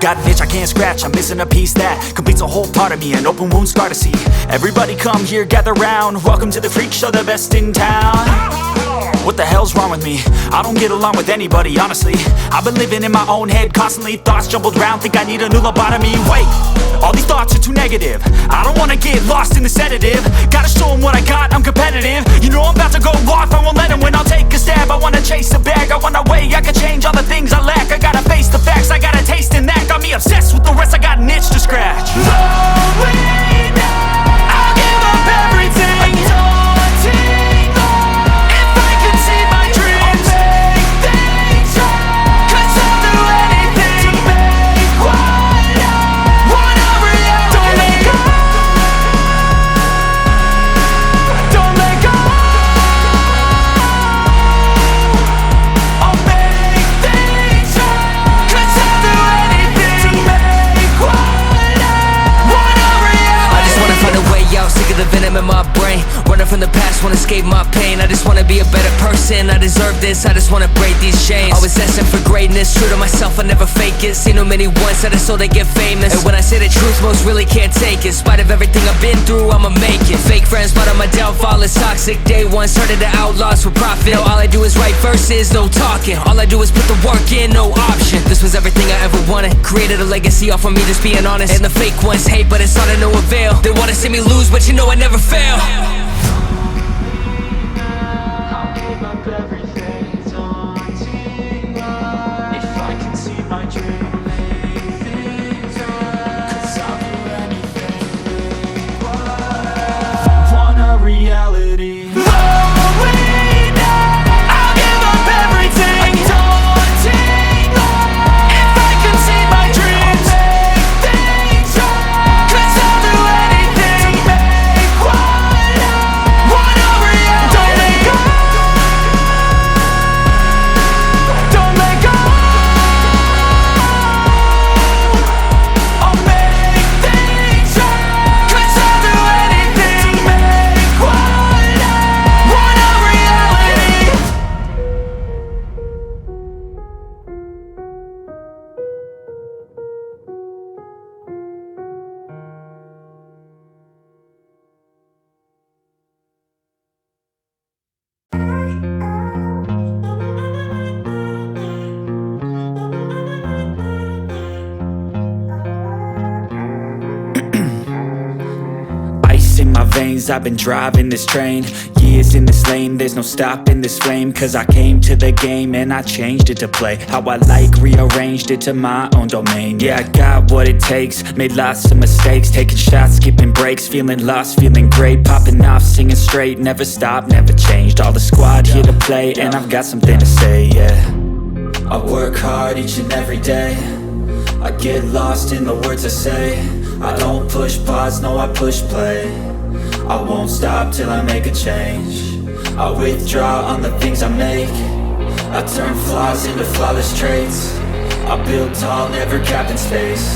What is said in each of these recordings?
got an itch I can't scratch, I'm missing a piece that completes a whole part of me, an open wound scar to see. Everybody come here, gather round, welcome to the freak show, the best in town. What the hell's wrong with me? I don't get along with anybody, honestly. I've been living in my own head constantly, thoughts jumbled round, think I need a new lobotomy. Wait, all these thoughts are too negative, I don't wanna get lost in the sedative. Gotta show them what I got, I'm competitive. You know I'm about to go off, I won't let them win, I'll take a stab. I wanna chase a bag, I want a way I can change all the things I lack. I gotta face the facts, I got a taste in that. Got me obsessed with the rest, I got an itch to scratch. Slowing down, I'll give up everything. Daunting all, if I can see my dreams, I'll make things right. 'Cause I'll do anything to make what I want a reality. Don't let go, don't let go. I'll make things right. 'Cause I'll do anything to make what I want a reality. I just wanna find a way out, sick of the venom in my brain. Running from the past, wanna escape my pain. I just wanna be a better person, I deserve this. I just wanna break these chains. Always asking for greatness, true to myself, I never fake it. Seen too many once that I so they get famous. And when I say the truth, most really can't take it. In spite of everything I've been through, I'ma make it. Fake friends, but on my downfall is toxic. Day one, started the outlaws for profit. Now all I do is write verses, no talking. All I do is put the work in, no option. This was everything I ever wanted. Created a legacy off of me just being honest. And the fake ones hate, but it's all to no avail. They wanna see me lose, but you know I never fail. I'll give up everything, daunting all, if I can see my dream, make things right. 'Cause I'll do anything, want a reality. Slowing down, I'll give up everything, daunting all, if I can see my dreams, make things right. 'Cause I'll do anything to make what I want a reality. Don't let go, don't let go. I'll make things right. 'Cause I'll do anything to make what I want a reality. Ice in my veins, I've been driving this train. Years in this lane, there's no stopping this flame. 'Cause I came to the game and I changed it to play how I like, rearranged it to my own domain. Yeah, I got what it takes, made lots of mistakes, taking shots, skipping breaks, feeling lost, feeling great, popping off, singing straight, never stopped, never changed. All the squad here to play, and I've got something to say, yeah. I work hard each and every day, I get lost in the words I say. I don't push pause, no I push play. I won't stop till I make a change. I withdraw on the things I make. I turn flaws into flawless traits. I build tall, never capped in space.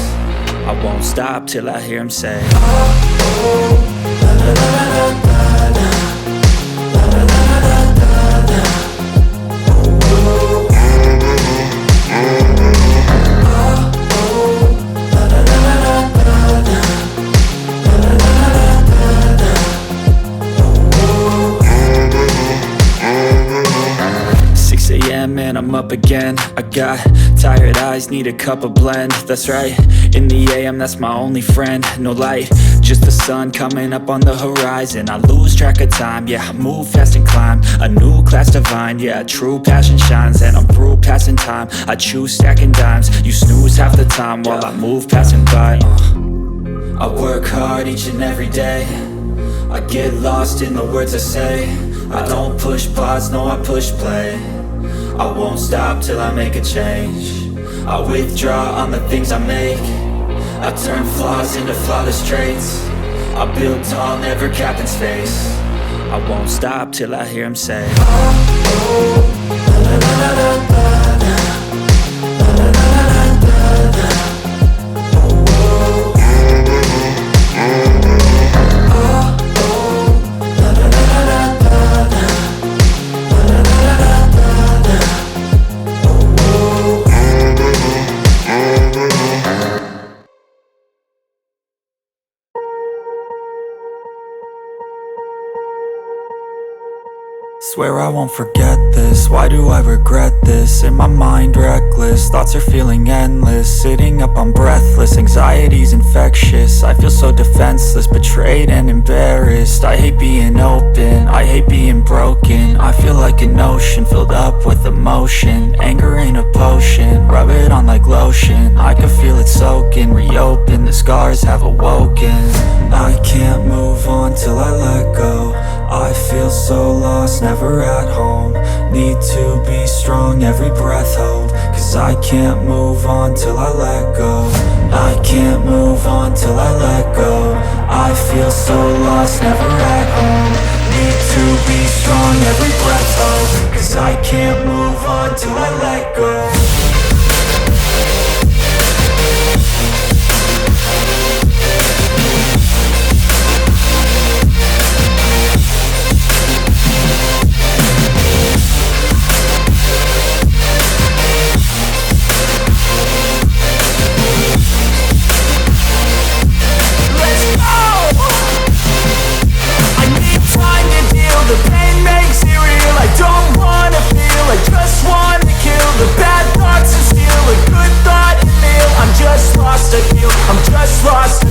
I won't stop till I hear him say, oh, la la la la la la. And I'm up again. I got tired eyes, need a cup of blend. That's right, in the AM, that's my only friend. No light, just the sun coming up on the horizon. I lose track of time, yeah, I move fast and climb a new class divine, yeah, true passion shines. And I'm through passing time, I choose stacking dimes. You snooze half the time while I move passing by. I work hard each and every day, I get lost in the words I say. I don't push pause, no I push play. I won't stop till I make a change. I withdraw on the things I make. I turn flaws into flawless traits. I build tall, never capped in space. I won't stop till I hear him say, oh, oh, la la la la la la. Swear I won't forget this, why do I regret this? In my mind reckless, thoughts are feeling endless. Sitting up, I'm breathless, anxiety's infectious. I feel so defenseless, betrayed and embarrassed. I hate being open, I hate being broken. I feel like an ocean filled up with emotion. Anger ain't a potion, rub it on like lotion. I can feel it soaking, reopen, the scars have awoken. I can't move on till I let go. I feel so lost, never at home. Need to be strong, every breath hold. Cause I can't move on till I let go. I can't move on till I let go. I feel so lost, never at home. Need to be strong, every breath hold. Cause I can't move on till I let go. The pain makes it real, I don't wanna feel, I just wanna kill the bad thoughts and steal a good thought and feel. I'm just lost, I feel, I'm just lost.